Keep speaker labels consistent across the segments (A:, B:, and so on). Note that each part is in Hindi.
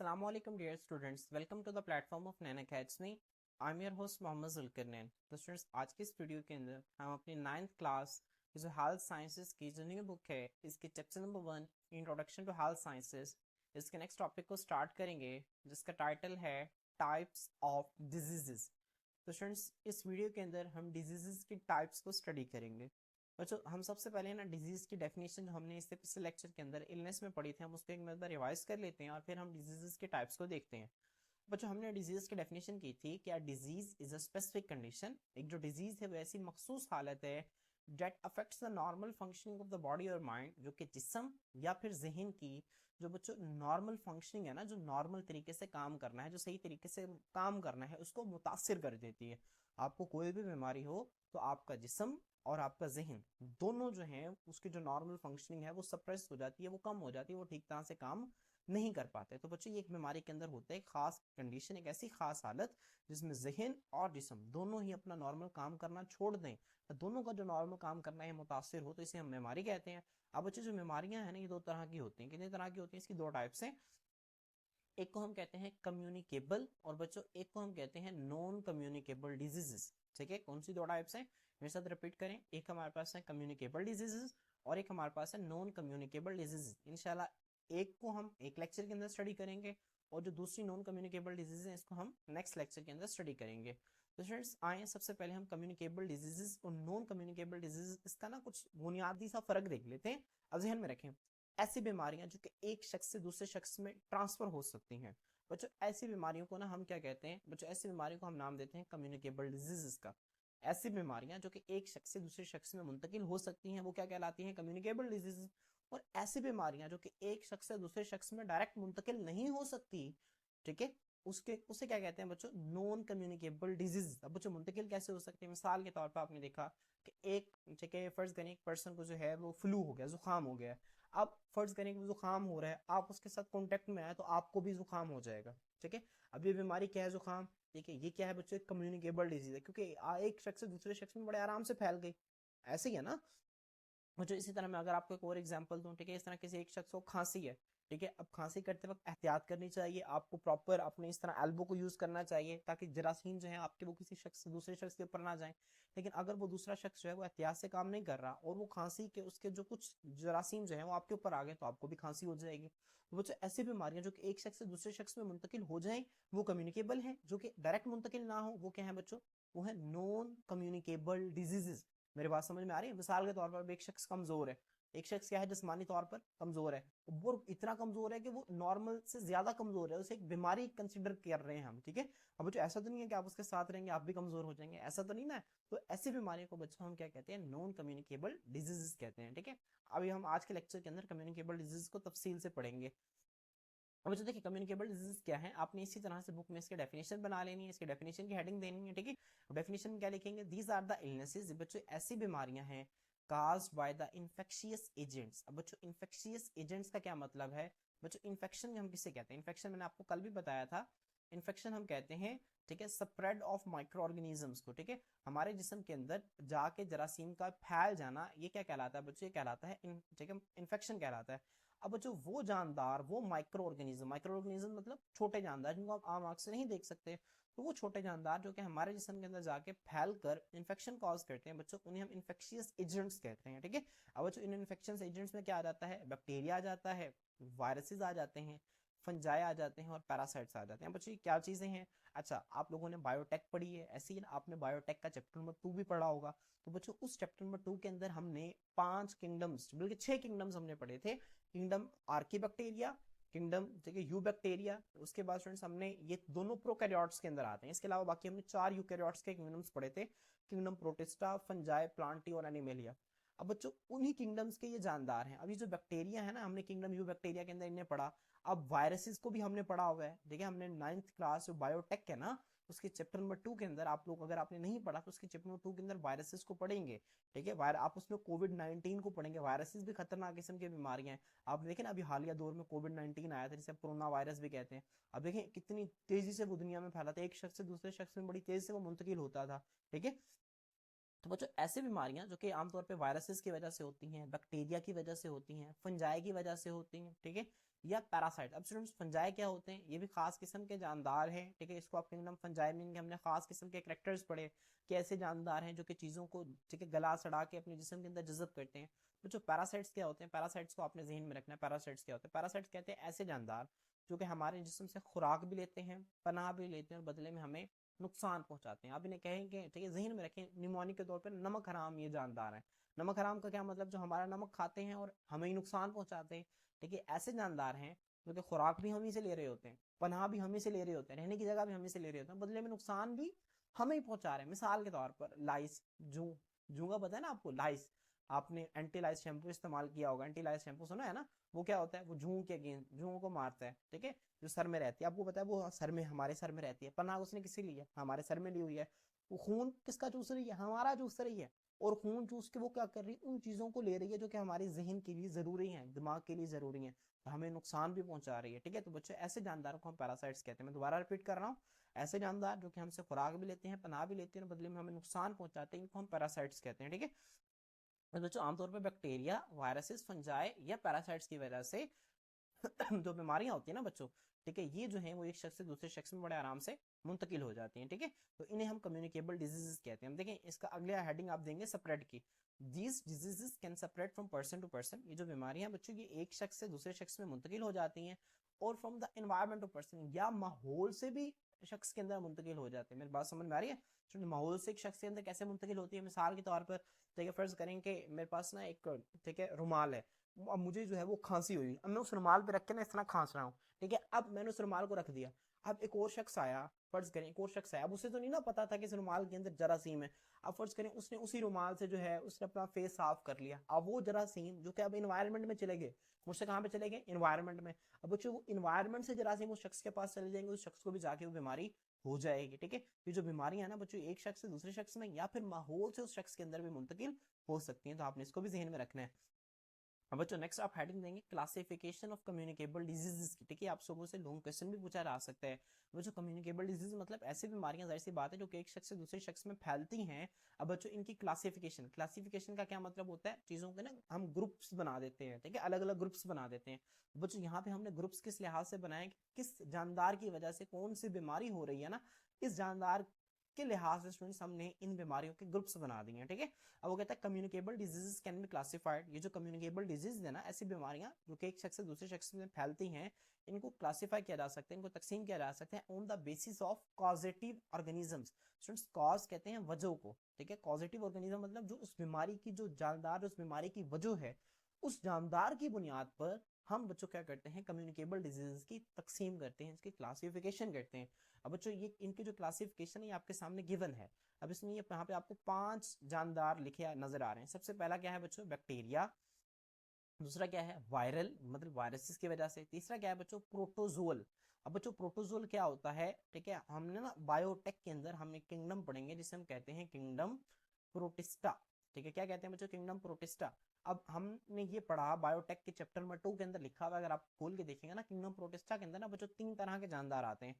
A: Assalamualaikum dear students, welcome to the platform of Nana Academy. I'm your host Mohammad Zulqarnain. तो स्टूडेंट्स आज की इस वीडियो के अंदर हम अपनी 9th क्लास की जो हेल्थ साइंसेज की जो न्यू बुक है इसके chapter number 1 introduction to health sciences इसके नेक्स्ट टॉपिक को स्टार्ट करेंगे जिसका टाइटल है टाइप्स ऑफ डिजीजेस। तो स्टूडेंट्स इस वीडियो के अंदर हम डिजीजेस की टाइप्स को स्टडी करेंगे। बच्चों हम सबसे पहले ना डिजीज की डेफिनेशन जो हमने इससे पिछले लेक्चर के अंदर इलनेस में पढ़ी थी हम उसको एक बार रिवाइज कर लेते हैं और फिर हम डिजीजेस के टाइप्स को देखते हैं। बच्चों हमने डिजीज की डेफिनेशन की थी कि disease is a specific condition, एक जो डिजीज है वो ऐसी मखसूस हालत है that affects the normal functioning of the body और माइंड, जो कि जिस्म या फिर जहन की जो बच्चों नॉर्मल फंक्शनिंग है ना, जो नॉर्मल तरीके से काम करना है, जो सही तरीके से काम करना है, उसको मुतासिर कर देती है। आपको कोई भी बीमारी हो तो आपका जिस्म और आपका जहन दोनों जो है उसकी जो नॉर्मल फंक्शनिंग है वो सप्रेस हो जाती है, वो कम हो जाती है, वो ठीक तरह से काम नहीं कर पाते। तो बच्चों ये एक बीमारी के अंदर होता है एक खास कंडीशन, एक ऐसी खास हालत जिसमें जहन और जिस्म दोनों ही अपना नॉर्मल काम करना छोड़ दें, तो दोनों का जो नॉर्मल काम करना है मुतासिर हो, तो इसे हम बीमारी कहते हैं। अब बच्चे जो बीमारियां हैं ना ये दो तरह की होती हैं। कितनी तरह की होती हैं? इसकी दो टाइप्स हैं। एक को हम कहते हैं कम्युनिकेबल और बच्चों एक को हम कहते हैं नॉन कम्युनिकेबल डिजीजेस। ठीक है, कौन सी दो टाइप्स हैं मेरे साथ रिपीट करें। एक हमारे पास है कम्युनिकेबल डिजीजेस और एक हमारे पास है नॉन कम्युनिकेबल डिजीजेस। इंशाल्लाह एक को हम एक लेक्चर के अंदर स्टडी करेंगे और जो दूसरी नॉन कम्युनिकेबल डिजीज है इसको हम नेक्स्ट लेक्चर के अंदर स्टडी करेंगे। तो स्टूडेंट्स आए सबसे पहले हम कम्युनिकेबल डिजीजेस और नॉन कम्युनिकेबल डिजीज इसका ना कुछ बुनियादी सा फर्क देख लेते हैं। अब जहन में रखें ऐसी बीमारियां जो कि एक शख्स से दूसरे शख्स में ट्रांसफर हो सकती हैं। बच्चों ऐसी बीमारियों को ना हम क्या कहते हैं? बच्चों ऐसी बीमारियों को हम नाम देते हैं कम्युनिकेबल डिजीजेस का। ऐसी बीमारियां जो कि एक शख्स से दूसरे शख्स में मुंतकिल हो सकती हैं वो क्या कहलाती हैं? Communicable diseases. और ऐसी बीमारियां जो कि एक शख्स से दूसरे शख्स में डायरेक्ट मुंतकिल नहीं हो सकती, ठीक है, उसके उसे क्या कहते हैं बच्चों? Non communicable disease. अब बच्चों मुंतकिल कैसे हो सकते हैं? मिसाल के तौर पर आपने देखा कि एक, ठीक है, फर्ज करें एक पर्सन को जो है वो फ्लू हो गया, जुकाम हो गया। अब फर्ज करें कि जुकाम हो रहा है, आप उसके साथ कांटेक्ट में आए तो आपको भी जुकाम हो जाएगा। ठीक है, अब ये बीमारी क्या है? जुकाम। ठीक है, ये क्या है बच्चों? एक कम्युनिकेबल डिजीज है क्योंकि एक शख्स से दूसरे शख्स में बड़े आराम से फैल गई। ऐसे ही है ना। और जो इसी तरह मैं अगर आपको एक और एग्जांपल दूं, ठीक है, इस तरह किसी एक शख्स को खांसी है, ठीक है, अब खांसी करते वक्त एहतियात करनी चाहिए, आपको प्रॉपर अपने इस तरह एल्बो को यूज करना चाहिए ताकि जरासीम जो है आपके वो किसी शख्स से दूसरे शख्स के ऊपर ना जाए। लेकिन अगर वो दूसरा शख्स जो है वो एहतियात से काम नहीं कर रहा और वो खांसी के उसके जो कुछ जरासीम जो है वो आपके ऊपर आ गए तो आपको भी खांसी हो जाएगी। तो वो जो ऐसी बीमारियां जो कि एक शख्स से दूसरे शख्स में मुंतकिल हो जाए वो कम्युनिकेबल है, जो कि डायरेक्ट मुंतकिल ना हो वो क्या है बच्चों? वो है नॉन कम्युनिकेबल डिजीजेस। मेरी बात समझ में आ रही है? मिसाल के तौर पर एक शख्स कमजोर है, एक शख्स क्या है जिस्मानी तौर पर कमजोर है, वो इतना कमजोर है कि वो नॉर्मल से ज्यादा कमजोर है, उसे एक बीमारी कंसिडर कर रहे हैं हम। ठीक है, अब जो ऐसा तो नहीं है कि आप उसके साथ रहेंगे आप भी कमजोर हो जाएंगे, ऐसा तो नहीं ना। तो ऐसी बीमारियों को बच्चों हम क्या कहते हैं? नॉन कम्युनिकेबल डिजीजेस कहते हैं। ठीक है, अभी हम आज के लेक्चर के अंदर कम्युनिकेबल डिजीज को तफसील से पढ़ेंगे। अब जो देखिए कम्युनिकेबल डिजीज क्या है, आपने इसी तरह से बुक में इसके डेफिनेशन बना लेनी है, इसके डेफिनेशन की हेडिंग देनी है। ठीक है, डेफिनेशन में क्या लिखेंगे? दीज आर द इलनेसेस, बच्चों ऐसी बीमारियां हैं caused by the infectious agents। अब बच्चों infectious agents का क्या मतलब है? बच्चों इन्फेक्शन हम किसे कहते हैं? इन्फेक्शन मैंने आपको कल भी बताया था, इन्फेक्शन हम कहते हैं, ठीक है, स्प्रेड ऑफ माइक्रो ऑर्गेनिजम्स को। ठीक है, हमारे जिस्म के अंदर जाके जरासीम का फैल जाना, ये क्या कहलाता है बच्चों? ये कहलाता है ठीक है, इन्फेक्शन कहलाता है। अब बच्चों वो जानदार, वो माइक्रो ऑर्गेनिज्म मतलब छोटे जानदार जिनको आप आम आंख से नहीं देख सकते, तो वो छोटे जानदार जो कि हमारे जिस्म के अंदर जाके फैल कर इन्फेक्शन कॉज करते हैं बच्चों, उन्हें हम इन्फेक्शियस एजेंट्स कहते हैं। ठीक है, अब बच्चों इन इन्फेक्शन एजेंट्स में क्या आ जाता है? बैक्टीरिया आ जाता है, वायरसेस आ जाते हैं, फंजाई आ जाते हैं और पैरासाइट्स आ जाते हैं। बच्चों ये क्या चीजें हैं? अच्छा, आप लोगों ने बायोटेक पढ़ी है, ऐसे ही आपने बायोटेक का चैप्टर नंबर 2 भी पढ़ा होगा। तो बच्चों उस चैप्टर नंबर 2 के अंदर हमने 5 किंगडम्स, बल्कि 6 किंगडम्स हमने पढ़े थे। किंगडम आर्की बैक्टीरिया, किंगडम ठीक है यू बैक्टीरिया, उसके बाद स्टूडेंट्स हमने ये दोनों प्रोकैरियोट्स के अंदर आते हैं, इसके अलावा बाकी हमने 4 यूकैरियोट्स के किंगडम्स पढ़े थे, किंगडम प्रोटिस्टा, फंजाई, प्लांटी और एनिमेलिया। अब बच्चों उन्हीं किंगडम्स के ये जानदार हैं। अभी जो बैक्टीरिया है ना, हमने किंगडम यू बैक्टीरिया के अंदर इन्हें पढ़ा। अब वायरसेस को भी हमने पढ़ा हुआ है, ठीक है, हमने 9th क्लास जो बायोटेक है ना उसके चैप्टर नंबर 2 के अंदर, आप लोग अगर आपने नहीं पढ़ा तो उसके चैप्टर नंबर 2 के अंदर वायरसेस को पढ़ेंगे। ठीक है, आप उसमें कोविड-19 को पढ़ेंगे। वायरसेस भी खतरनाक किस्म की बीमारियां हैं। आप देखें ना अभी हालिया दौर में कोविड-19 आया था जिसे कोरोना वायरस भी कहते हैं। अब देखें कितनी तेजी से वो दुनिया में फैला था, एक शख्स से दूसरे शख्स में बड़ी तेजी से वो मुंतकिल होता था। ठीक है, तो बच्चों ऐसी बीमारियां जो कि आमतौर पे वायरसेस की वजह से होती हैं, बैक्टीरिया की वजह से होती हैं, फंजाई की वजह से होती हैं, ठीक है, या पैरासाइट। अब स्टूडेंट्स फंजाई क्या होते हैं, ये भी खास किस्म के जानदार हैं, ठीक है, इसको आप किंगडम फंजाई में हमने खास किस्म के कैरेक्टर्स पढ़े कि ऐसे जानदार हैं जो कि चीज़ों को, ठीक है, गला सड़ा के अपने जिस्म के अंदर जज़ब करते हैं। तो जो पैरासाइट्स क्या होते हैं, पैरासाइट्स को आपने जहन में रखना है। पैरासाइट्स क्या होते हैं, पैरासाइट्स कहते हैं ऐसे जानदार जो कि हमारे जिस्म से खुराक भी लेते हैं, पनाह भी लेते हैं और बदले में हमें नुकसान पहुंचाते हैं। आप इन्हें कहेंगे, ठीक है, जहन में रखें, निमोनिक के तौर पर नमक हराम ये जानदार है। नमक हराम का क्या मतलब, जो हमारा नमक खाते हैं और हमें ही नुकसान पहुंचाते हैं। ठीक है, ऐसे जानदार हैं जो कि खुराक भी हम ही से ले रहे होते हैं, पनाह भी हम ही से ले रहे होते हैं, रहने की जगह भी हम ही से ले रहे होते हैं, बदले में नुकसान भी हमें ही पहुंचा रहे हैं। मिसाल के तौर पर लाइस, जू, जू का पता है ना आपको, लाइस, आपने एंटी लाइस शैम्पू इस्तेमाल किया होगा, एंटी लाइस शैम्पू सुना है ना, वो क्या होता है, वो जू के अगेंस्ट, जू को मारता है, ठीक है, जो सर में रहती है। आपको पता है वो सर में, हमारे सर में रहती है, पनाह उसने किसी ली है, हमारे सर में ली हुई है। वो खून किसका चूस रही है, हमारा चूस रही है, और खून चूस के वो क्या कर रही है, उन चीजों को ले रही है जो कि हमारे जहन के लिए जरूरी है, दिमाग के लिए जरूरी है, तो हमें नुकसान भी पहुंचा रही है। ठीक है, तो बच्चों ऐसे जानदारों को हम पैरासाइट्स कहते हैं। मैं दोबारा रिपीट कर रहा हूँ, ऐसे जानदार जो कि हमसे खुराक भी लेते हैं, पनाह भी लेते हैं, बदले में हमें नुकसान पहुंचाते हैं, इनको हम पैरासाइट्स कहते हैं। ठीक है, तो बच्चों आमतौर पर बैक्टीरिया, वायरसेस, फंजाई या पैरासाइट्स की वजह से जो बीमारियां होती है ना बच्चों, ठीक है, ये जो है वो एक शख्स से दूसरे शख्स में बड़े आराम से मुंतकिल हो जाती हैं। ठीक है, तो इन्हें हम कम्युनिकेबल डिजीजेस कहते हैं। हम देखें इसका अगला हेडिंग आप देंगे स्प्रेड की। These diseases can spread from person to person. ये जो बीमारियां बच्चों ये एक शख्स से दूसरे शख्स में मुंतकिल हो जाती हैं, और from the environment to person, या माहौल से भी शख्स के अंदर मुंतकिल हो जाते हैं। मेरी बात समझ में आ रही है? माहौल से एक शख्स के अंदर कैसे मुंतकिल होती है, मिसाल के तौर पर, ठीक है, फर्ज करें कि मेरे पास ना एक, ठीक है, रुमाल है, अब मुझे जो है वो खांसी हुई, अब मैं उस रुमाल पे रख के ना इस तरह खांस रहा हूँ, ठीक है, अब मैंने उस रुमाल को रख दिया, अब एक और शख्स आया, फर्ज करें एक और शख्स आया, अब उसे तो नहीं ना पता था कि इस रुमाल के अंदर जरासीम है, अब फर्ज करें उसने उसी रुमाल से जो है उसने अपना फेस साफ कर लिया, अब वो जरासीम जो कि अब इन्वायरमेंट में चले गए, मुझसे कहाँ पे चले गए, इन्वायरमेंट में, अब बच्चों वो इन्वायरमेंट से जरासीम उस शख्स के पास चले जाएंगे, उस शख्स को भी जाके वो बीमारी हो जाएगी। ठीक है, ये जो बीमारी है ना बच्चों, एक शख्स से दूसरे शख्स में या फिर माहौल से उस शख्स के अंदर भी मुंतकिल हो सकती है, तो आपने इसको भी जहन में रखना है। अब बच्चों नेक्स्ट आप हेडिंग देंगे क्लासिफिकेशन ऑफ कम्युनिकेबल डिजीजेस की। ठीक है, आप लोगों से लॉन्ग क्वेश्चन भी पूछा जा सकता है। बच्चों कम्युनिकेबल डिजीज मतलब ऐसी बीमारियां, जाहिर सी बात है, जो कि एक शख्स से दूसरे शख्स में फैलती हैं। अब बच्चों इनकी क्लासिफिकेशन, क्लासिफिकेशन का क्या मतलब होता है, चीजों के ना हम ग्रुप्स बना देते हैं, ठीक है, अलग अलग ग्रुप्स बना देते हैं। बच्चों यहाँ पे हमने ग्रुप्स किस लिहाज से बनाए कि किस जानदार की वजह से कौन सी बीमारी हो रही है ना, इस जानदार के लिहाज से स्टूडेंट्स हमने इन बीमारियों के ग्रुप्स बना दिए हैं। ठीक है, अब वो कहता है communicable diseases can be classified. ये जो कम्युनिकेबल डिजीज है ना, ऐसी बीमारियां जो कि एक शख्स से दूसरे शख्स में फैलती हैं, इनको क्लासिफाई किया जा सकता है, इनको तकसीम किया जा सकता है on the basis of causative organisms. Students cause कहते हैं वजह को, ठीक है, कॉजेटिव ऑर्गेनिज्म मतलब जो उस बीमारी की, जो जानदार उस बीमारी की वजह है, उस जानदार की बुनियाद पर हम बच्चों क्या करते हैं, कम्युनिकेबल डिजीज की तकसीम करते हैं, इसकी क्लासिफिकेशन करते हैं। अब बच्चों ये इनकी जो क्लासिफिकेशन है आपके सामने गिवन है। अब इसमें यहाँ पे आपको 5 जानदार लिखे नजर आ रहे हैं। सबसे पहला क्या है बच्चों, बैक्टीरिया। दूसरा क्या है, वायरल, मतलब वायरसेस की वजह से। तीसरा क्या है बच्चों, प्रोटोजोल। अब बच्चों प्रोटोजोल क्या होता है, ठीक है, हमने ना बायोटेक के अंदर हम एक किंगडम पढ़ेंगे जिसे हम कहते हैं किंगडम प्रोटिस्टा। ठीक है, क्या कहते हैं बच्चों, किंगडम प्रोटिस्टा। अब हमने ये पढ़ा बायोटेक के चैप्टर नंबर 2 के अंदर लिखा हुआ, अगर आप खोल के देखेंगे ना, किंगडम प्रोटिस्टा के अंदर ना बच्चों 3 तरह के जानदार आते हैं।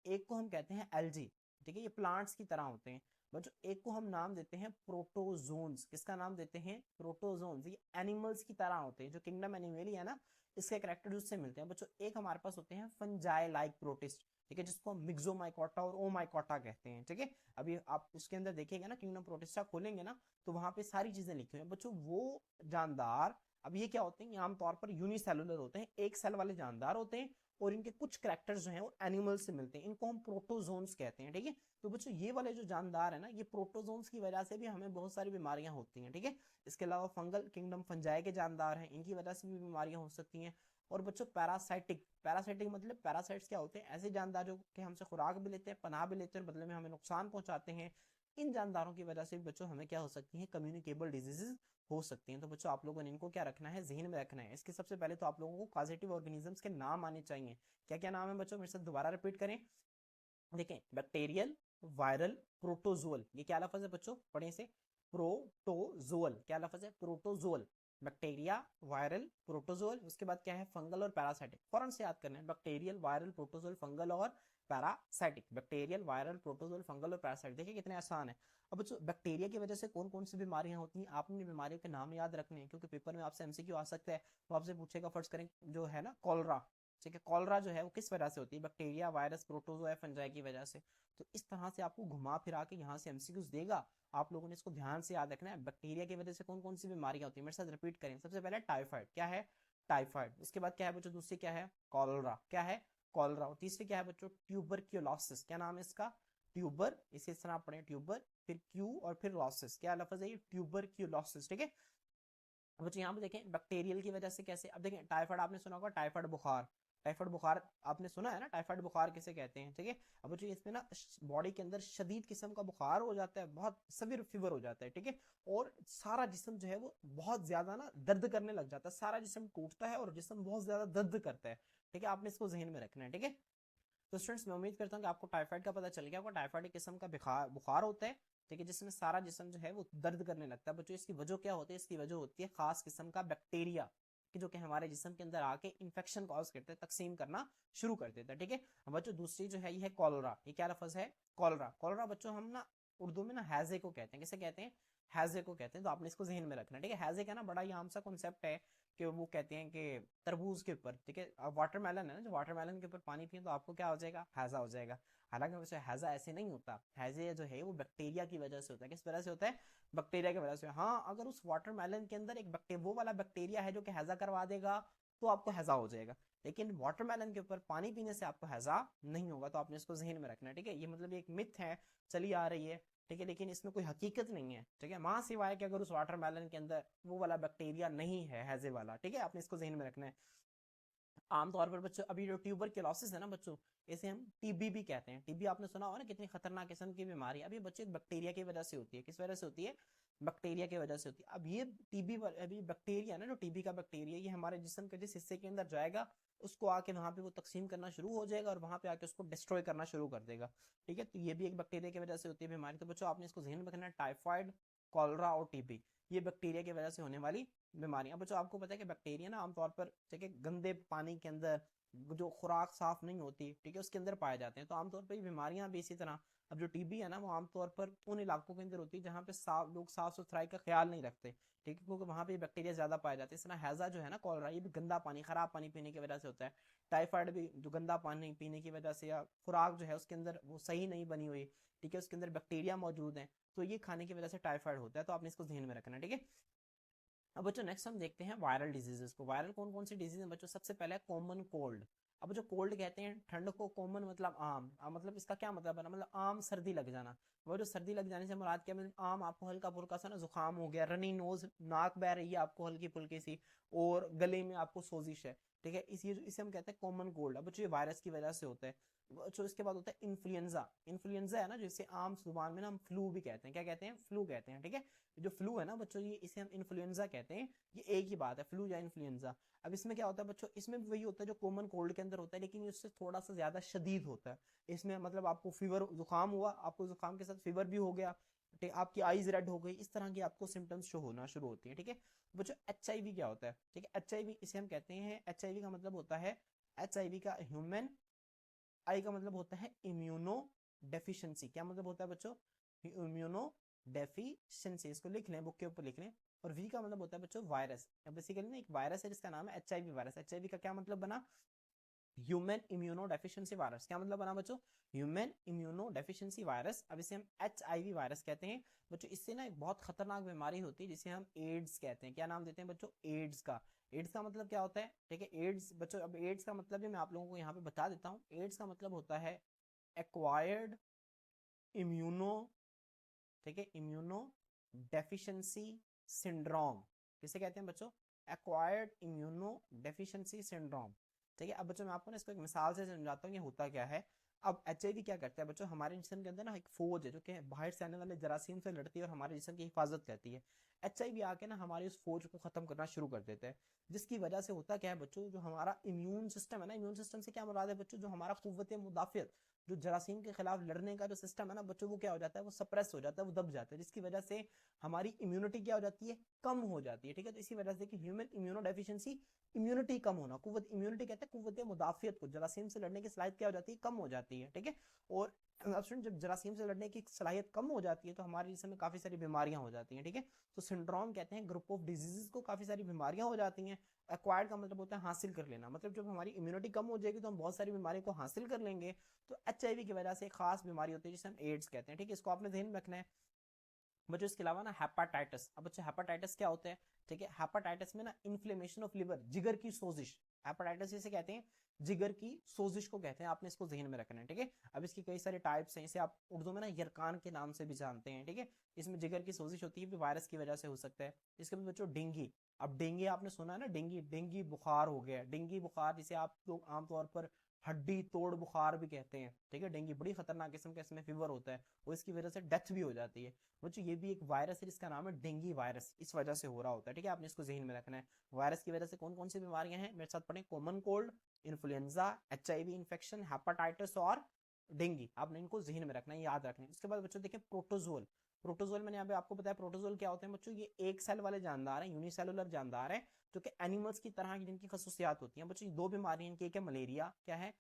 A: एक को हम कहते हैं एल्जी, ठीक है, ये प्लांट्स की तरह होते हैं। बच्चों एक को हम नाम देते हैं प्रोटोजोन्स। किसका नाम देते हैं, प्रोटोजोन्स। ये एनिमल्स की तरह होते हैं, जो किंगडम एनिमली है ना, इसके कैरेक्टर उससे मिलते हैं। बच्चों एक हमारे पास होते हैं फंजाई लाइक प्रोटिस्ट, ठीक है, जिसको हम मिक्सोमाइकोटा और ओमाइकोटा कहते हैं। ठीक है, अभी आप उसके अंदर देखेंगे ना, किंगडम प्रोटिस्टा खोलेंगे ना, तो वहां पे सारी चीजें लिखी हुई हैं बच्चों। वो जानदार, अब ये क्या होते हैं, आमतौर पर यूनिसेलुलर होते हैं, एक सेल वाले जानदार होते हैं, और इनके कुछ कैरेक्टर्स जो हैं वो एनिमल से मिलते हैं, इनको हम प्रोटोजोन्स कहते हैं। ठीक है, तो बच्चों ये वाले जो जानदार है ना, ये प्रोटोजोन्स की वजह से भी हमें बहुत सारी बीमारियां होती हैं। ठीक है, इसके अलावा फंगल किंगडम फंजाई के जानदार हैं, इनकी वजह से भी बीमारियां हो सकती हैं। और बच्चों पैरासाइटिक, पैरासाइटिक मतलब पैरासाइट्स क्या होते हैं, ऐसे जानदार जो कि हमसे खुराक भी लेते हैं, पनाह भी लेते हैं, बदले में हमें नुकसान पहुंचाते हैं। इन जानदारों की वजह से भी बच्चों हमें क्या हो सकती है, कम्युनिकेबल डिजीजेस हो सकती हैं। तो बच्चों आप लोगों ने इनको क्या रखना है, जहन में रखना है। इसके सबसे पहले तो आप लोगों को पॉजिटिव ऑर्गेनिजम्स के नाम आने चाहिए। क्या क्या नाम है बच्चों, मेरे साथ दोबारा रिपीट करें। देखें, बैक्टीरियल, वायरल, प्रोटोजोल। ये क्या लफज है बच्चों, पढ़े से, प्रोटोजोल। क्या लफज है, प्रोटोजोल। Bacteria, viral, protozoal. उसके बाद क्या है, फंगल और पैरासाइटिक। फौरन से याद करना है, बैक्टीरियल, वायरल, प्रोटोजोल, फंगल और parasitic, bacterial, viral, protozoal, fungal और पैरासाइट। देखिए कितने आसान है। अब बच्चों बैक्टीरिया की वजह से कौन कौन सी बीमारियां होती हैं, आपने बीमारियों के नाम याद रखने हैं, क्योंकि पेपर में आपसे एमसीक्यू आ सकता है। वो आपसे पूछेगा, फर्ज करें जो है ना कॉलरा, ठीक है, कॉलरा जो है वो किस वजह से होती है, बैक्टीरिया, वायरस, प्रोटोजोआ, फंजाई की वजह से। तो इस तरह से आपको घुमा फिरा के यहाँ से एमसीक्यूज देगा, आप लोगों ने इसको ध्यान से याद रखना है। बैक्टीरिया की वजह से कौन कौन सी बीमारियां होती है, मेरे साथ रिपीट करें। सबसे पहले टाइफाइड, क्या है टाइफाइड। उसके बाद क्या है बच्चों, दूसरी क्या है कॉलरा, क्या है कॉलरा। और तीसरी क्या है बच्चों, ट्यूबरक्यूलोसिस, क्या नाम है इसका, ट्यूबर, इसी तरह पढ़े ट्यूबर, फिर क्यू और फिर लॉसिस, क्या लफ्ज है ये, ट्यूबरक्यूलोसिस, ठीक है। बच्चों यहाँ पे देखें बैक्टीरियल की वजह से कैसे, अब देखें टाइफाइड आपने सुना होगा, टाइफाइड बुखार, टाइफाइड बुखार आपने सुना है ना, टाइफाइड बुखार किसे कहते हैं, ठीक है। अब बच्चों इसमें ना बॉडी के अंदर शदीद किस्म का बुखार हो जाता है, बहुत सवीर फीवर हो जाता है, ठीक है। और सारा जिस्म जो है वो बहुत ज्यादा ना दर्द करने लग जाता है, सारा जिस्म टूटता है और जिस्म बहुत ज्यादा दर्द करता है, ठीक है। आपने इसको जहन में रखना है, ठीक है। तो स्टूडेंट्स मैं उम्मीद करता हूँ कि आपको टाइफाइड का पता चल गया, आपको टाइफाइड एक किस्म का बुखार होता है, ठीक है, जिसमें सारा जिस्म जो है वो दर्द करने लगता है। बच्चों इसकी वजह क्या होती है, इसकी वजह होती है खास किस्म का बैक्टीरिया कि जो कि हमारे जिस्म के अंदर आके इन्फेक्शन कॉज करते हैं, तकसीम करना शुरू कर देता है, ठीक है। बच्चों दूसरी जो है ये है कॉलरा, ये क्या लफ्ज है कॉलरा। कॉलरा बच्चों हम ना उर्दू में ना हैजे को कहते हैं, किसे कहते हैं, हैजे को कहते हैं। तो आपने इसको जहन में रखना है, ठीक है। हैजे का ना बड़ा ही आम सा कॉन्सेप्ट है कि वो कहते हैं कि तरबूज के ऊपर, ठीक है, वाटरमेलन है ना, जो वाटरमेलन के ऊपर पानी पिए तो आपको क्या हो जाएगा, हैजा हो जाएगा। हालांकि वैसे हैजा ऐसे नहीं होता, हैजे जो है वो बैक्टीरिया की वजह से होता है। किस वजह से होता है, बैक्टीरिया की वजह से। हाँ अगर उस वाटरमेलन के अंदर एक वो वाला बैक्टीरिया है जो कि हैजा करवा देगा तो आपको हैजा हो जाएगा, लेकिन वाटरमेलन के ऊपर पानी पीने से आपको हैजा नहीं होगा। तो आपने इसको जहन में रखना है, ठीक है। ये मतलब एक मिथ है, चली आ रही है, ठीक है, लेकिन इसमें कोई हकीकत नहीं है, ठीक है, मां सिवाय कि अगर उस वाटरमेलन के अंदर वो वाला बैक्टीरिया नहीं है हैजे वाला, ठीक है। आपने इसको जहन में रखना है। आमतौर पर बच्चों अभी जो ट्यूबरक्यूलोसिस है ना बच्चों, इसे हम टीबी भी कहते हैं। टीबी आपने सुना होगा ना, कितनी खतरनाक किस्म की बीमारी। अभी बच्चे बैक्टीरिया की वजह से होती है, किस वजह से होती है, बैक्टीरिया की वजह से होती है। अब ये टीबी अभी बैक्टीरिया ना, जो टीबी का बैक्टीरिया, ये हमारे जिस्म के जिस हिस्से के अंदर जाएगा उसको आके वहां पे वो तकसीम करना शुरू हो जाएगा और वहां पे आके उसको डिस्ट्रॉय करना शुरू कर देगा, ठीक है। तो ये भी एक बैक्टीरिया की वजह से होती है बीमारी। तो बच्चों आपने इसको ध्यान में रखना है, टाइफाइड, कॉलरा और टीबी, ये बैक्टीरिया की वजह से होने वाली बीमारियां। बच्चों आपको पता है कि बैक्टीरिया ना आमतौर पर, ठीक है, गंदे पानी के अंदर जो खुराक साफ नहीं होती, ठीक है, उसके अंदर पाए जाते हैं। तो आमतौर पर ये बीमारियां भी इसी तरह, अब जो टीबी है ना वो आमतौर पर उन इलाकों के अंदर होती है जहाँ पे लोग साफ सुथराई का ख्याल नहीं रखते, ठीक है, क्योंकि वहाँ पे बैक्टीरिया ज्यादा पाए जाते हैं। इस तरह हैजा जो है ना कॉलरा, ये भी गंदा पानी, खराब पानी पीने की वजह से होता है। टाइफाइड भी जो गंदा पानी पीने की वजह से, या खुराक जो है उसके अंदर वो सही नहीं बनी हुई, ठीक है, उसके अंदर बैक्टीरिया मौजूद है, तो ये खाने की वजह से टाइफाइड होता है। तो आपने इसको ध्यान में रखना है, ठीक है। अब बच्चों नेक्स्ट हम देखते हैं वायरल डिजीजेस को। वायरल कौन कौन सी डिजीज है बच्चों, सबसे पहले कॉमन कोल्ड। अब जो कोल्ड कहते हैं ठंड को, कॉमन मतलब आम, मतलब इसका क्या मतलब है ना, मतलब आम सर्दी लग जाना। वो जो सर्दी लग जाने से मुराद क्या, मतलब आम आपको हल्का फुल्का सा ना जुकाम हो गया, रनी नोज, नाक बह रही है आपको हल्की फुल्की सी, और गले में आपको सोजिश है, ठीक है, इसे हम कहते हैं कॉमन कोल्ड। अब बच्चों ये वायरस की वजह से होता है। तो इसके बाद होता है इन्फ्लुएंजा। इन्फ्लुएंजा है ना, जिसे आम जुबान में ना हम फ्लू भी कहते हैं, क्या कहते हैं, फ्लू कहते हैं, ठीक है। जो फ्लू है ना बच्चों, ये इसे हम इन्फ्लुएंजा कहते हैं, ये एक ही बात है, फ्लू या इन्फ्लुएंजा। अब इसमें क्या होता है बच्चों, इसमें भी वही होता है जो कॉमन कोल्ड के अंदर होता है, लेकिन इससे थोड़ा सा ज्यादा शदीद होता है। इसमें मतलब आपको फीवर, जुकाम हुआ, आपको जुकाम के साथ फीवर भी हो गया, ठीक, आपकी आईज रेड हो गई, इस तरह की आपको सिम्टम्स शो होना शुरू होती है, ठीक है। बच्चों HIV क्या होता है, ठीक है, HIV इसे हम कहते हैं, HIV का मतलब होता है, HIV का ह्यूमन, आई का मतलब होता है इम्यूनो डेफिशिएंसी। क्या मतलब होता है बच्चों, इम्यूनो डेफिशिएंसी, इसको लिख लें, बुक के ऊपर लिख लें। और वी का मतलब होता है बच्चों वायरस। अब बेसिकली ना एक वायरस है जिसका नाम है HIV वायरस। HIV का क्या मतलब बना, ह्यूमन इम्यूनो डेफिशिएंसी वायरस। क्या मतलब बना बच्चों, ह्यूमन इम्यूनो डेफिशिएंसी वायरस। अब इसे हम HIV वायरस कहते हैं बच्चों। इससे ना एक बहुत खतरनाक बीमारी होती है जिसे हम एड्स कहते हैं। क्या नाम देते हैं बच्चों, एड्स का। एड्स का मतलब क्या होता है, ठीक है, एड्स बच्चों, अब एड्स का मतलब भी मैं आप लोगों को यहाँ पे बता देता हूँ। एड्स का मतलब होता है एक्वायर्ड इम्यूनो, ठीक है, इम्यूनो डेफिशिएंसी सिंड्रोम। किसे कहते हैं बच्चों, एक्वायर्ड इम्यूनो डेफिशिएंसी सिंड्रोम, ठीक है। अब बच्चों मैं आपको ना इसको एक मिसाल से समझाता हूँ ये होता क्या है। अब HIV क्या करता है बच्चों, हमारे जिस्म के अंदर ना एक फौज है जो कि बाहर से आने वाले जरासीम से लड़ती है और हमारे जिस्म की हिफाजत करती है। HIV आके ना हमारी उस फौज को खत्म करना शुरू कर देता है, जिसकी वजह से होता क्या है बच्चों, जो हमारा इम्यून सिस्टम है ना, इम्यून सिस्टम से क्या मुराद है बच्चों, जो हमारा कुव्वत मुदाफियत, जो जरासीम के खिलाफ लड़ने का जो सिस्टम है ना बच्चों, वो क्या हो जाता है, वो सप्रेस हो जाता है, वो दब जाता है, जिसकी वजह से हमारी इम्यूनिटी क्या हो जाती है, कम हो जाती है। ठीक है, तो इसी वजह से कि ह्यूमन इम्यूनो डेफिशिएंसी, इम्यूनिटी कम होना, कुव्वत, इम्यूनिटी कहते हैं कुव्वत मुदाफियत को, जरासीम से लड़ने की सलाहियत क्या हो जाती है, कम हो जाती है। ठीक है, और अब स्टूडेंट जब जरासीम से लड़ने की सलाहियत कम हो जाती है तो हमारे जिस्म में काफी सारी बीमारियां हो जाती हैं। ठीक है, तो सिंड्रोम कहते हैं ग्रुप ऑफ डिजीजेस को, काफी सारी बीमारियां हो जाती हैं। एक्वायर्ड का मतलब होता है हासिल कर लेना, मतलब जब हमारी इम्यूनिटी कम हो जाएगी तो हम बहुत सारी बीमारी को हासिल कर लेंगे। तो HIV की वजह से एक खास बीमारी होती है जिसे हम एड्स कहते हैं। ठीक है, इसको आपने ध्यान रखना है बच्चों। इसके अलावा ना हेपाटाइटिस, अब बच्चों हेपाटाइटिस क्या होता है, ठीक है, हेपाटाइटिस में ना इन्फ्लेमेशन ऑफ लिवर, जिगर की सोजिश, हेपाटाइटिस इसे कहते हैं, जिगर की सोजिश को कहते हैं, आपने इसको जहन में रखना है। ठीक है, अब इसकी कई सारे टाइप्स हैं, इसे आप उर्दू में ना यरकान के नाम से भी जानते हैं। ठीक है, इसमें जिगर की सोजिश होती है, भी वायरस की वजह से हो सकता है। इसके बाद बच्चों डेंगू, अब डेंगू आपने सुना है ना, डेंगू, डेंगू बुखार हो गया, डेंगू बुखार जिसे आप लोग आमतौर पर हड्डी तोड़ बुखार भी कहते हैं। ठीक है, डेंगू बड़ी खतरनाक किस्म का इसमें फीवर होता है और इसकी वजह से डेथ भी हो जाती है। बच्चों ये भी एक वायरस है जिसका नाम है डेंगू वायरस, इस वजह से हो रहा होता है। ठीक है, आपने इसको जहन में रखना है। वायरस की वजह से कौन कौन सी बीमारियां हैं, मेरे साथ पढ़ें, common cold, influenza, HIV infection, hepatitis और डेंगू, आपने इनको जहन में रखना है, याद रखना है। इसके बाद बच्चों देखें प्रोटोजोल, प्रोटोजोल मैंने यहाँ पे आपको बताया प्रोटोजोल क्या होते हैं बच्चों, ये एक सेल वाले जानदार हैं, यूनिसेलुलर जानदार है, जो कि एनिमल्स की तरह जिनकी खसूसियात होती हैं। बच्चों ये दो बीमारी इनकी, एक है मलेरिया, क्या है,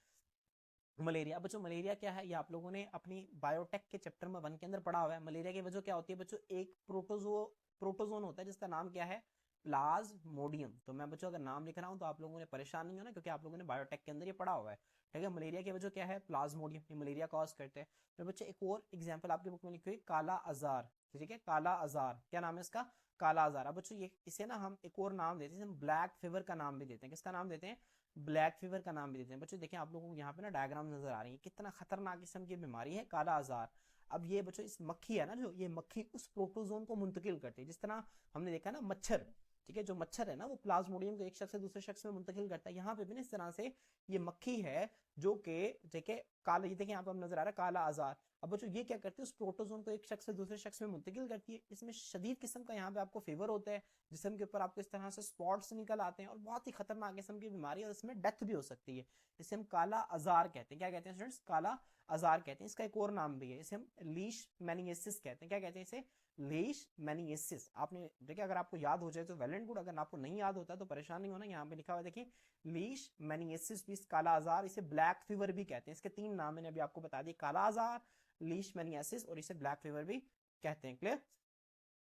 A: मलेरिया। बच्चों मलेरिया क्या है, ये आप लोगों ने अपनी बायोटेक के चैप्टर में 1 के अंदर पढ़ा हुआ है। मलेरिया की वजह क्या होती है बच्चों, एक प्रोटोजोन होता है जिसका नाम क्या है, प्लाज्मोडियम। तो मैं बच्चों अगर नाम लिख रहा हूं तो आप लोगों ने परेशान नहीं होना, क्योंकि आप लोगों ने बायोटेक के अंदर ये पढ़ा हुआ है। ठीक है, मलेरिया की वजह क्या है, प्लाज्मोडियम, ये मलेरिया कॉज करते हैं। फिर बच्चे एक और एग्जाम्पल आपकी बुक में लिखी हुई, काला आजार। ठीक है, काला आजार, क्या नाम है इसका, काला आजार। अब बच्चों ये इसे ना हम एक और नाम देते हैं, हम ब्लैक फीवर का नाम भी देते हैं। किसका नाम देते हैं, ब्लैक फीवर का नाम भी देते हैं। बच्चों देखिए आप लोगों को यहाँ पे ना डायग्राम नजर आ रही है, कितना खतरनाक किस्म की बीमारी है काला आजार। अब ये बच्चों इस मक्खी है ना, जो ये मक्खी उस प्रोटोजोन को मुंतकिल करती है, जिस तरह हमने देखा ना मच्छर, ठीक है, जो मच्छर है ना वो प्लाज्मोडियम को एक शख्स से दूसरे शख्स में मुंतकिल करता है, यहाँ पे भी ना इस तरह से ये मक्खी है जो कि देखिए काला, ये देखिए यहाँ पे नजर आ रहा है काला आजार। अब बच्चों ये क्या करती है, उस प्रोटोजोन को एक शख्स से दूसरे शख्स में मुंतकिल करती है। इसमें शदीद किस्म का यहाँ पे आपको फीवर होता है, जिस्म के ऊपर आपको इस तरह से स्पॉट्स निकल आते हैं और बहुत ही खतरनाक किस्म की बीमारी है, और इसमें डेथ भी हो सकती है। इसे हम काला आजार कहते हैं। क्या कहते हैं स्टूडेंट्स, काला आजार कहते हैं। इसका एक और नाम भी है, इसे हम लीश मैनियसिस कहते हैं। क्या कहते हैं इसे, लीश मैनियसिस। आपने देखिए अगर आपको याद हो जाए तो वेल एंड गुड, अगर आपको नहीं याद होता तो परेशान नहीं होना, यहाँ पे लिखा हुआ देखिए लीश मैनियसिस, काला आजार, इसे ब्लैक फीवर भी कहते हैं। इसके 3 नाम मैंने अभी आपको बता दिए, काला आजार, लीश मैनियसिस और इसे ब्लैक फीवर भी कहते हैं। क्लियर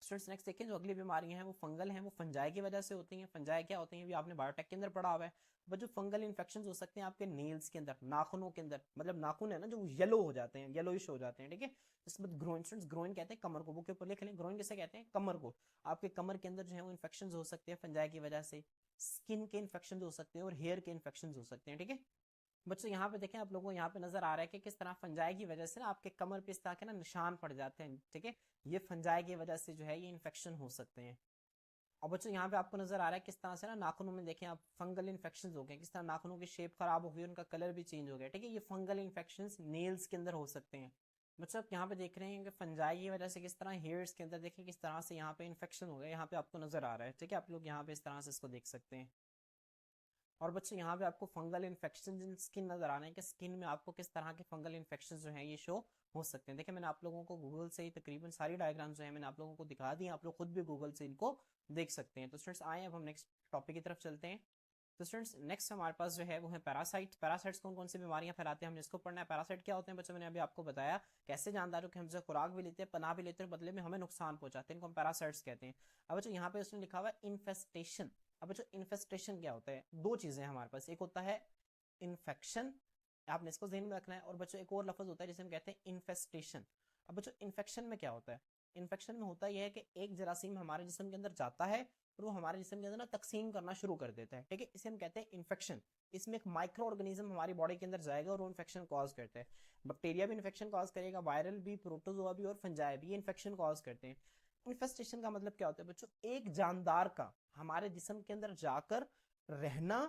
A: स्टूडेंट्स, नेक्स्ट देखें, जो अगली बीमारियां हैं वो फंगल हैं, वो फंजाई की वजह से होती हैं। फंजाई क्या होते हैं, भी आपने बायोटेक के अंदर पढ़ा हुआ है। बट जो फंगल इन्फेक्शन हो सकते हैं आपके नेल्स के अंदर, नाखूनों के अंदर, मतलब नाखून है ना जो येलो हो जाते हैं, येलोइश हो जाते हैं। ठीक है, इसमें ग्रोइन, स्टूडेंट्स ग्रोइन कहते हैं कमर को, बुक के ऊपर लिख लें, ग्रोइन किसे कहते हैं, कमर को। आपके कमर के अंदर जो है वो इन्फेक्शन हो सकते हैं फंजाई की वजह से। स्किन के इन्फेक्शन हो सकते हैं और हेयर के इन्फेक्शन हो सकते हैं। ठीक है बच्चों, यहाँ पे देखें आप लोगों को यहाँ पे नजर आ रहा है कि किस तरह फंजाई की वजह से ना आपके कमर पे इस तरह के ना निशान पड़ जाते हैं। ठीक है, ये फंजाई की वजह से जो है ये इन्फेक्शन हो सकते हैं। और बच्चों यहाँ पे आपको नजर आ रहा है किस तरह से ना नाखूनों में देखें आप फंगल इन्फेक्शन हो गए, किस तरह नाखूनों की शेप खराब हो गई, उनका कलर भी चेंज हो गया। ठीक है, ये फंगल इन्फेक्शन नेल्स के अंदर हो सकते हैं। बच्चों आप यहाँ पे देख रहे हैं कि फंजाई की वजह से किस तरह हेयर्स के अंदर देखिए किस तरह से यहाँ पे इन्फेक्शन हो गया, यहाँ पे आपको नजर आ रहा है। ठीक है, आप लोग यहाँ पे इस तरह से इसको देख सकते हैं। और बच्चों यहाँ पे आपको फंगल इन्फेक्शन इन स्किन नजर आ रहे हैं कि स्किन में आपको किस तरह के फंगल इन्फेक्शन जो हैं ये शो हो सकते हैं। देखिए मैंने आप लोगों को गूगल से ही तकरीबन सारी डायग्राम जो है मैंने आप लोगों को दिखा दी, आप लोग खुद भी गूगल से इनको देख सकते हैं। तो स्टूडेंट्स आए अब हम नेक्स्ट टॉपिक की तरफ चलते हैं। तो स्टूडेंट्स नेक्स्ट हमारे पास जो है वो है पैरासाइट। पैरासाइट्स कौन कौन सी बीमारियां फैलाते हैं, हमने इसको पढ़ना है। पैरासाइट क्या होते हैं बच्चों, मैंने अभी आपको बताया कैसे जानदारों के हमसे खुराक भी लेते हैं, पनाह भी लेते हैं, बदले में हमें नुकसान पहुंचाते हैं, इनको हम पैरासाइट्स कहते हैं। अब बच्चों यहाँ पे उसने लिखा हुआ है इन्फेस्टेशन। अब बच्चों इन्फेस्टेशन क्या होता है, दो चीजें हमारे पास, एक होता है इन्फेक्शन, आपने इसको ध्यान में रखना है, और बच्चों एक और लफ्ज होता है जिसे हम कहते हैं इन्फेस्टेशन। अब बच्चों इन्फेक्शन में क्या होता है, इन्फेक्शन में होता यह है कि एक जरासीम हमारे जिस्म के अंदर जाता है और वो हमारे जिस्म के अंदर ना तकसीम करना शुरू कर देता है। ठीक है, इसे हम कहते हैं इन्फेक्शन। इसमें एक माइक्रो ऑर्गेनिज्म हमारी बॉडी के अंदर जाएगा और वो इन्फेक्शन कॉज करता है। बैक्टीरिया भी इन्फेक्शन कॉज करेगा, वायरल भी, प्रोटोजोआ भी और फंजाई भी, ये इन्फेक्शन कॉज करते हैं। इन्फेस्टेशन का मतलब क्या होता है बच्चों, एक जानदार का हमारे जिस्म के अंदर जाकर रहना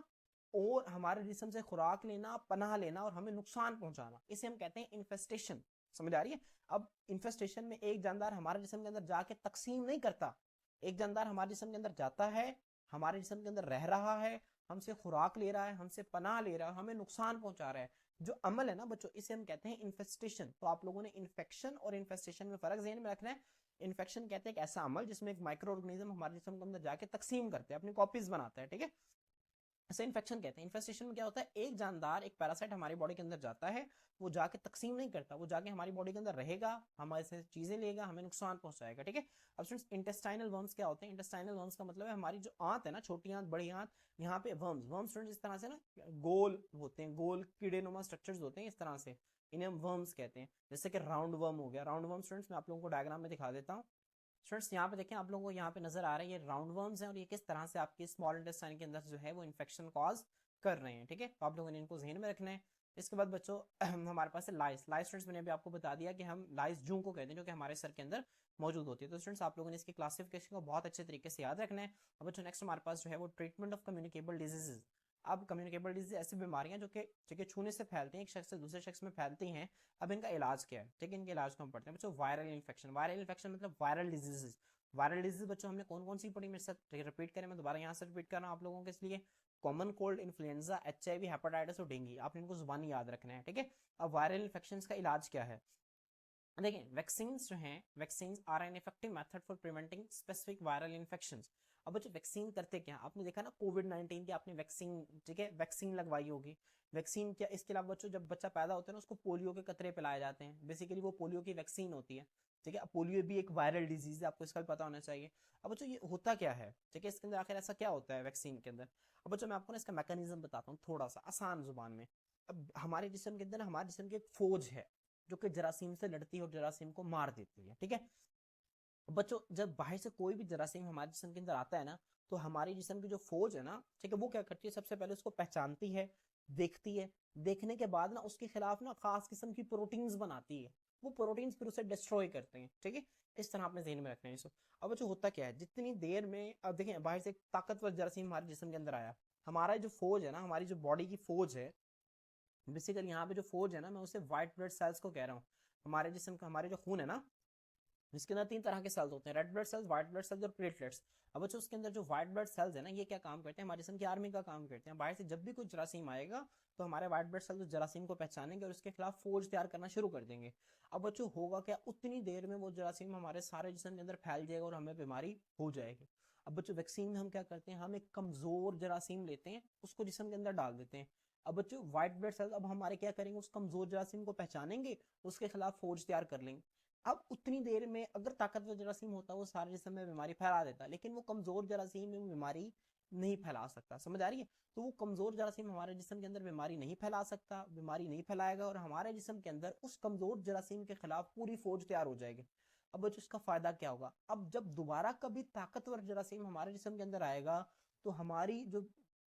A: और हमारे जिस्म से खुराक लेना, पनाह लेना और हमें नुकसान पहुंचाना, इसे हम कहते हैं इन्फेस्टेशन। समझ आ रही है। अब इन्फेस्टेशन में एक जानदार हमारे जिस्म के अंदर जाके तकसीम नहीं करता, एक जानदार हमारे जिस्म के अंदर जाता है, हमारे जिस्म के अंदर रह रहा है, हमसे खुराक ले रहा है, हमसे पनाह ले रहा है, हमें नुकसान पहुंचा रहा है, जो अमल है ना बच्चों, इसे हम कहते हैं इन्फेस्टेशन। तो आप लोगों ने इन्फेक्शन और इन्फेस्टेशन में फर्क ज़हन में रखना है। इन्फेक्शन कहते हैं एक ऐसा अमल जिसमें एक माइक्रो ऑर्गेनिज्म हमारे जिस्म के अंदर जाके तकसीम करते हैं, अपनी कॉपीज बनाता है, ठीक है, इसे इन्फेक्शन कहते हैं। इन्फेस्टेशन में क्या होता है, एक जानदार, एक पैरासाइट हमारी बॉडी के अंदर जाता है, वो जाके तकसीम नहीं करता, वो जाके हमारी बॉडी के अंदर रहेगा, हमारे से चीजें लेगा, हमें नुकसान पहुंचाएगा, ठीक है। अब स्टूडेंट्स, इंटेस्टाइनल वर्म्स क्या होते हैं? इंटेस्टाइनल वर्म्स का मतलब है हमारी जो आंत है ना, छोटी आंत बड़ी आंत, यहाँ पे वर्म्स वर्म्स स्टूडेंट्स इस तरह से ना गोल होते हैं, गोल कीड़े नुमा स्ट्रक्चर्स होते हैं इस तरह से, इन्हें हम वर्म्स कहते हैं। जैसे कि राउंड वर्म हो गया, राउंड वर्म स्टूडेंट्स मैं आप लोगों को डायग्राम में दिखा देता हूँ। स्टूडेंट्स यहाँ पे देखें, आप लोगों को यहाँ पे नजर आ रहा है ये राउंड वर्म्स हैं और ये किस तरह से आपके स्मॉल इंटेस्टाइन के अंदर जो है वो इन्फेक्शन कॉज कर रहे हैं, ठीक है। तो आप लोगों ने इनको ज़हन में रखना है। इसके बाद बच्चों हमारे पास है लाइस। लाइस स्टूडेंट्स मैंने अभी आपको बता दिया कि हम लाइस जू को कहते हैं, जो कि हमारे सर के अंदर मौजूद होती है। तो स्टूडेंट्स आप लोगों ने इसकी क्लासिफिकेशन को बहुत अच्छे तरीके से याद रखना है। अब बच्चों नेक्स्ट हमारे पास जो है वो ट्रीटमेंट ऑफ कम्युनिकेबल डिजीजेज। अब कम्युनिकेबल डिजीज ऐसी बीमारियां जो कि छूने से फैलती हैं, एक शख्स से दूसरे शख्स में फैलती हैं। अब इनका इलाज क्या है, ठीक है, इनके इलाज को हम पढ़ते हैं बच्चों। वायरल इन्फेक्शन, वायरल इन्फेक्शन मतलब वायरल डिजीजेज। वायरल डिजीज बच्चों हमने कौन कौन सी पढ़ी, मेरे साथ रिपीट करें, मैं दोबारा यहाँ से रिपीट कर रहा हूँ आप लोगों के इसलिए। Common cold, influenza, HIV, hepatitis और डेंगू, आपने इनको जुबानी याद रखना है, ठीक है। अब वायरल इन्फेक्शंस का इलाज क्या है? देखिए, वैक्सीन जो हैं, vaccine are an effective method for preventing specific viral infections. अब बच्चों वैक्सीन करते क्या, आपने देखा ना कोविड-19 की आपने वैक्सीन, ठीक है, वैक्सीन लगवाई होगी। वैक्सीन क्या, इसके अलावा बच्चों जब बच्चा पैदा होता है ना उसको पोलियो के कतरे पिलाए जाते हैं, बेसिकली वो पोलियो की वैक्सीन होती है, ठीक है। पोलियो भी एक वायरल डिजीज है, आपको इसका भी पता होना चाहिए। अब बच्चों ये होता क्या है, ठीक है, इसके अंदर आखिर ऐसा क्या होता है वैक्सीन के अंदर? अब बच्चों मैं आपको ना इसका मैकेनिज्म बताता हूँ थोड़ा सा आसान जुबान में। अब हमारे जिस्म के अंदर, हमारे जिस्म की एक फौज है जो कि जरासीम से लड़ती है और जरासीम को मार देती है, ठीक है। बच्चों जब बाहर से कोई भी जरासीम हमारे जिस्म के अंदर आता है ना, तो हमारी जिस्म की जो फौज है ना, ठीक है, वो क्या करती है, सबसे पहले उसको पहचानती है, देखती है, देखने के बाद ना उसके खिलाफ ना खास किस्म की प्रोटीन्स बनाती है, वो प्रोटीन्स फिर उसे डिस्ट्रॉय करते हैं, ठीक है। इस तरह आपने ज़हन में रखना है इसको। अब बच्चों होता क्या है, जितनी देर में, अब देखें बाहर से एक ताकतवर जरासीम हमारे जिस्म के अंदर आया, हमारा जो फौज है ना, हमारी जो बॉडी की फौज है, बेसिकली यहाँ पे जो फौज है ना, मैं उसे व्हाइट ब्लड सेल्स को कह रहा हूँ। हमारे जिस्म का, हमारे जो खून है ना, इसके अंदर तीन तरह के सेल्स होते हैं, red blood cells, white blood cells और प्लेटलेट्स। अब बच्चों उसके अंदर जो व्हाइट ब्लड सेल्स है ना, ये क्या काम करते हैं, हमारे जिस्म की आर्मी का काम करते हैं। बाहर से जब भी कोई जरासीम आएगा तो हमारे व्हाइट ब्लड सेल्स उस जरासीम को पहचानेंगे और उसके खिलाफ फौज तैयार करना शुरू कर देंगे। अब बच्चों होगा क्या, उतनी देर में वो जरासीम हमारे सारे जिस्म के अंदर फैल जाएगा और हमें बीमारी हो जाएगी। अब बच्चों वैक्सीन में हम क्या करते हैं, हम एक कमजोर जरासीम लेते हैं, उसको जिस्म के अंदर डाल देते हैं। अब बच्चों व्हाइट ब्लड सेल्स अब हमारे क्या करेंगे, उस कमजोर जरासीम को पहचानेंगे, उसके खिलाफ फौज तैयार कर लेंगे। अब उतनी देर में अगर ताकतवर जरासीम होता वो सारे जिस्म में बीमारी फैला देता, लेकिन वो कमजोर जरासीम में बीमारी नहीं फैला सकता, समझ आ रही है? तो वो कमजोर जरासीम हमारे जिस्म के अंदर बीमारी नहीं फैला सकता, बीमारी नहीं फैलाएगा और हमारे जिस्म के अंदर उस कमजोर जरासीम के खिलाफ पूरी फौज तैयार हो जाएगी। अब बच्चों इसका फायदा क्या होगा, अब जब दोबारा कभी ताकतवर जरासीम हमारे जिस्म के अंदर आएगा तो हमारी जो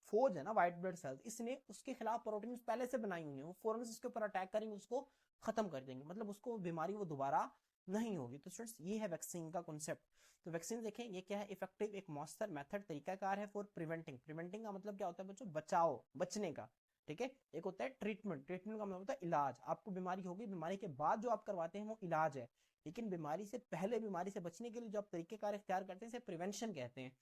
A: फौज है ना, व्हाइट ब्लड सेल्स, इसने उसके खिलाफ प्रोटीन पहले से बनाई हुई है, वो फौरन उसके ऊपर अटैक करेंगे, उसको खत्म कर देंगे, मतलब उसको बीमारी वो दोबारा नहीं होगी। तो स्टूडेंट्स ये है वैक्सीन का कॉन्सेप्ट। तो वैक्सीन देखें ये क्या है, इफेक्टिव एक मौसर मेथड तरीकाकार है फॉर प्रिवेंटिंग। प्रिवेंटिंग का मतलब क्या होता है बच्चों, बचाओ, बचने का, ठीक है। एक होता है ट्रीटमेंट, ट्रीटमेंट का मतलब होता है इलाज, आपको बीमारी होगी, बीमारी के बाद जो आप करवाते हैं वो इलाज है, लेकिन बीमारी से पहले, बीमारी से बचने के लिए जो आप तरीकेकार इख्तियार करते हैं इसे प्रिवेंशन कहते हैं।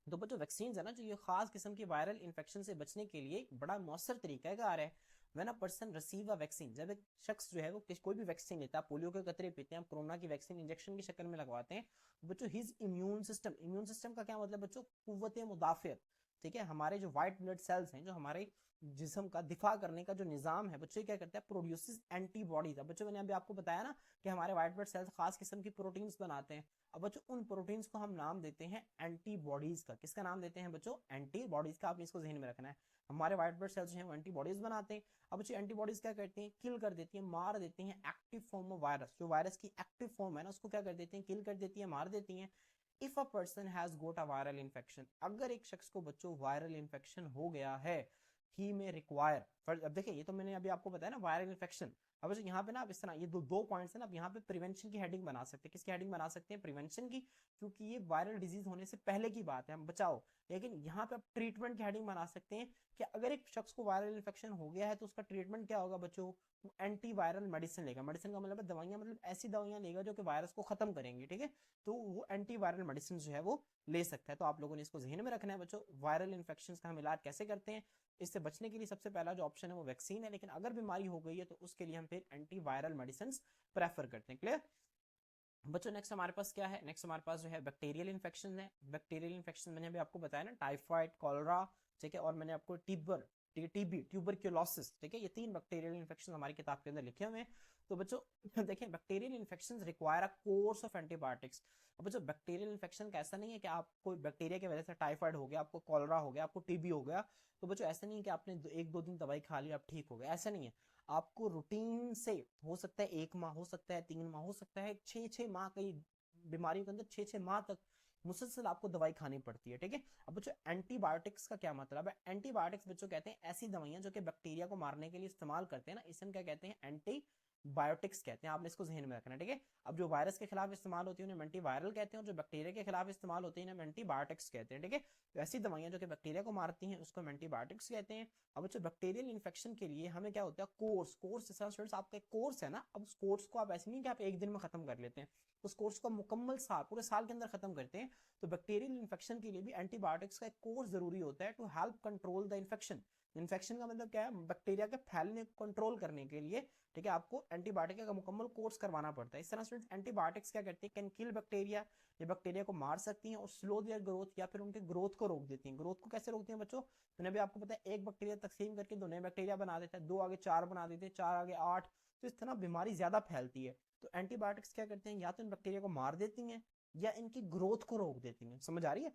A: तो बच्चों वैक्सीन है ना, जो ये खास किस्म की वायरल इन्फेक्शन से बचने के लिए बड़ा मौसर तरीका कार है। When a person receive a vaccine, जब एक शख्स जो है वो कोई भी वैक्सीन लेता है, पोलियो के कतरे पीते हैं, कोरोना की वैक्सीन इंजेक्शन की शक्ल में लगवाते हैं, बच्चों his immune system, immune system का क्या मतलब बच्चों, कुव्वत मुदाफिर, ठीक है। हमारे जो व्हाइट ब्लड सेल्स हैं, जो हमारे जिस्म का दिफा करने का जो निजाम है बच्चों, क्या करता है, प्रोड्यूसेस एंटीबॉडीज। अब बच्चों मैंने अभी आपको बताया ना कि हमारे व्हाइट ब्लड सेल्स खास किस्म की प्रोटीन्स बनाते हैं। अब बच्चों उन प्रोटीन्स को हम नाम देते हैं एंटीबॉडीज का। किसका नाम देते हैं बच्चों, एंटीबॉडीज का, आपने इसको ज़हन में रखना है। हमारे व्हाइट ब्लड सेल्स जो हैं वो एंटीबॉडीज बनाते हैं। अब बच्चों एंटीबॉडीज क्या करती हैं, किल कर देती हैं, मार देती हैं एक्टिव फॉर्म ऑफ वायरस, जो वायरस की एक्टिव फॉर्म है ना उसको क्या कर देती हैं, किल कर देती है, मार देती हैं। If a person has got a viral infection, अगर एक शख्स को बच्चों वायरल इन्फेक्शन हो गया है, ही में रिक्वायर, अब देखिए ये तो मैंने अभी आपको बताया ना वायरल इन्फेक्शन, अब बच्चों यहाँ पे ना आप इस तरह ये दो पॉइंट्स है ना, आप यहाँ पे प्रिवेंशन की हेडिंग बना सकते हैं। किसकी हेडिंग बना सकते हैं? प्रिवेंशन की, क्योंकि ये वायरल डिजीज होने से पहले की बात है, हम बचाओ। लेकिन यहाँ पे आप ट्रीटमेंट की हेडिंग बना सकते हैं कि अगर एक शख्स को वायरल इन्फेक्शन हो गया है तो उसका ट्रीटमेंट क्या होगा बच्चों? एंटी वायरल मेडिसिन लेगा। मेडिसिन का मतलब है दवाइयां, मतलब ऐसी दवाइयां लेगा जो कि वायरस को खत्म करेंगी, ठीक है। तो वो एंटी वायरल मेडिसिन जो है वो ले सकता है। तो आप लोगों ने इसको जहन में रखना है बच्चों। वायरल इन्फेक्शन का हम इलाज कैसे करते हैं? इससे बचने के लिए सबसे पहला जो ऑप्शन है वो वैक्सीन है, लेकिन अगर बीमारी हो गई है तो उसके लिए हम फिर एंटी वायरल मेडिसिन प्रेफर करते हैं। क्लियर बच्चों? नेक्स्ट हमारे पास क्या है? नेक्स्ट हमारे पास जो है बैक्टीरियल इन्फेक्शन है। बैक्टीरियल इन्फेक्शन मैंने अभी आपको बताया ना, टाइफाइड, कॉलरा, ठीक है, और मैंने आपको टीबी, ट्यूबरक्यूलोसिस, ठीक है, ये 3 बैक्टीरियल इन्फेक्शन हमारी किताब के अंदर लिखे हुए हैं। तो बच्चों देखें, bacterial infection require a course of antibiotics. अब बच्चों बैक्टीरियल इन्फेक्शन का ऐसा नहीं है कि आपको बैक्टीरिया की वजह से टाइफाइड हो गया, आपको कॉलरा हो गया, आपको टीबी हो गया, तो बच्चों ऐसा नहीं है कि आपने 1-2 दिन दवाई खा ली आप ठीक हो गए, ऐसा नहीं है। आपको रूटीन से, हो सकता है 1 माह, हो सकता है 3 माह, हो सकता है 6-6 माह, कई बीमारियों के अंदर 6-6 माह तक मुसलसल आपको दवाई खानी पड़ती है, ठीक है। अब बच्चों एंटीबायोटिक्स का क्या मतलब है? एंटीबायोटिक्स बच्चों कहते हैं ऐसी दवाइयां जो कि बैक्टीरिया को मारने के लिए इस्तेमाल करते हैं ना, इसे हम क्या कहते हैं? एंटीबायोटिक्स कहते हैं। आपने इसको जहन में रखना है, ठीक है। अब जो वायरस के खिलाफ इस्तेमाल होती है उन्हें एंटीवायरल कहते हैं, और जो बैक्टीरिया के खिलाफ इस्तेमाल होती है एंटीबायोटिक्स कहते हैं, ठीक है। तो ऐसी दवाइयां जो कि बैक्टीरिया को मारती हैं उसको एंटीबायोटिक्स कहते हैं। अब बच्चों बैक्टीरियल इन्फेक्शन के लिए हमें क्या होता है? कोर्स स्टूडेंट्स, आपका एक कोर्स है ना, अब उस कोर्स को आप ऐसे नहीं कि आप एक दिन में खत्म कर लेते हैं, उस कोर्स को मुकम्मल साल, पूरे साल के अंदर खत्म करते हैं। तो बैक्टीरियल इन्फेक्शन के लिए भी एंटीबायोटिक्स का एक कोर्स जरूरी होता है to help control the infection. Infection का मतलब क्या है? बैक्टीरिया के फैलने को कंट्रोल करने के लिए, ठीक है, आपको एंटीबायोटिक का मुकम्मल कोर्स करवाना पड़ता है। इस तरह स्टूडेंट्स एंटीबायोटिक्स क्या करती है? कैन किल बैक्टीरिया, ये बैक्टीरिया को मार सकती हैं और स्लो देयर ग्रोथ, या फिर उनके ग्रोथ को रोक देती हैं। ग्रोथ को कैसे रोकती हैं बच्चों? मैंने भी आपको पता है, एक बैक्टीरिया तकसीम करके 2 नए बैक्टीरिया बना देता है, 2 आगे 4 बना देते हैं, 4 आगे 8, तो इस तरह बीमारी ज्यादा फैलती है। तो एंटीबायोटिक्स क्या करते हैं? या तो इन बैक्टीरिया को मार देती हैं या इनकी ग्रोथ को रोक देती हैं। समझ आ रही है?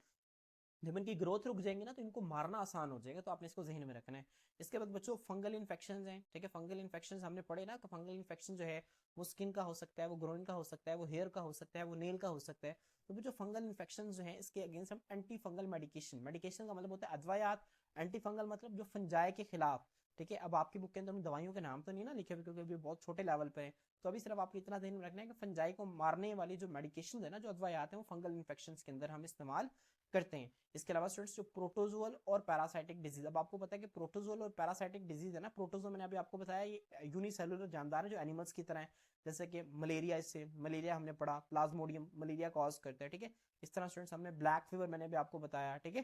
A: जब इनकी ग्रोथ रुक जाएंगे ना तो इनको मारना आसान हो जाएगा, तो आपने इसको जहन में रखना है। इसके बाद बच्चों फंगल इन्फेक्शंस हैं, ठीक है। फंगल इन्फेक्शंस हमने पढ़े ना कि फंगल इन्फेक्शन जो है वो स्किन का हो सकता है, वो ग्रोइन का हो सकता है, वो हेयर का हो सकता है, वो नेल का हो सकता है। तो बच्चों फंगल इन्फेक्शन जो है इसके अगेंस्ट हम एंटी फंगल मेडिकेशन का मतलब होता है अद्वयात, एंटी फंगल मतलब जो फंजाई के खिलाफ, ठीक है। अब आपकी बुक के अंदर दवाइयों के नाम तो नहीं ना लिखे हुए क्योंकि अभी बहुत छोटे लेवल पे है, तो अभी सिर्फ आपको इतना ध्यान में रखना है कि फंजाई को मारने वाली जो मेडिकेशन है ना, जो अद्वयात है, वो फंगल इन्फेक्शन के अंदर हम इस्तेमाल करते हैं। इसके अलावा स्टूडेंट्स जो प्रोटोजोअल और पैरासाइटिक डिजीज, अब आपको पता है कि प्रोटोजोअल और पैरासाइटिक डिजीज है ना, प्रोटोजोअल मैंने अभी आपको बताया ये यूनिसेलुलर जानदार है जो एनिमल्स की तरह है, जैसे कि मलेरिया, इससे मलेरिया हमने पढ़ा, प्लाज्मोडियम मलेरिया कॉज करता है, ठीक है। इस तरह स्टूडेंट्स हमने ब्लैक फीवर मैंने भी आपको बताया, ठीक है।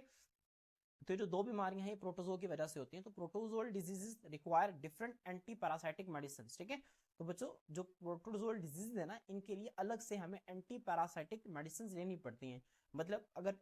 A: तो ये जो 2 बीमारियां हैं प्रोटोजोआ की वजह से होती हैं। तो protozoal diseases require different anti parasitic medicine, ठीक है। तो बच्चों जो प्रोटोजोअल डिजीज है ना, इनके लिए अलग से हमें एंटी पैरासाइटिक मेडिसिन लेनी पड़ती हैं। मतलब अगर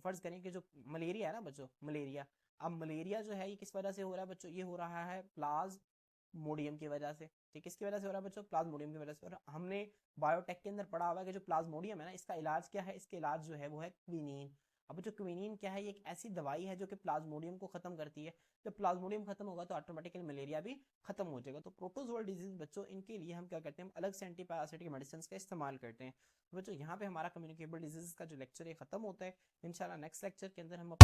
A: फर्ज करें कि जो मलेरिया है ना बच्चों, मलेरिया, अब मलेरिया जो है ये किस वजह से हो रहा है बच्चों? ये हो रहा है प्लाज्मोडियम की वजह से, ठीक है। किसकी वजह से हो रहा है बच्चों? प्लाज्मोडियम की वजह से। और हमने बायोटेक के अंदर पढ़ा हुआ है कि जो प्लाज्मोडियम है ना, इसका इलाज क्या है? इसके इलाज जो है वो है क्विनीन। अब जो क्विनीन क्या है? ये एक ऐसी दवाई है जो कि प्लाज्मोडियम को खत्म करती है। जब प्लाज्मोडियम खत्म होगा तो ऑटोमेटिकली मलेरिया भी खत्म हो जाएगा। तो प्रोटोजोअल डिजीज बच्चों, इनके लिए हम क्या करते हैं? हम अलग से एंटीपैरासिटिक मेडिसिन का इस्तेमाल करते हैं। तो बच्चों यहाँ पे हमारा कम्युनिकेबल डिजीज का जो लेक्चर है खत्म होता है। इंशाल्लाह नेक्स्ट लेक्चर के अंदर हम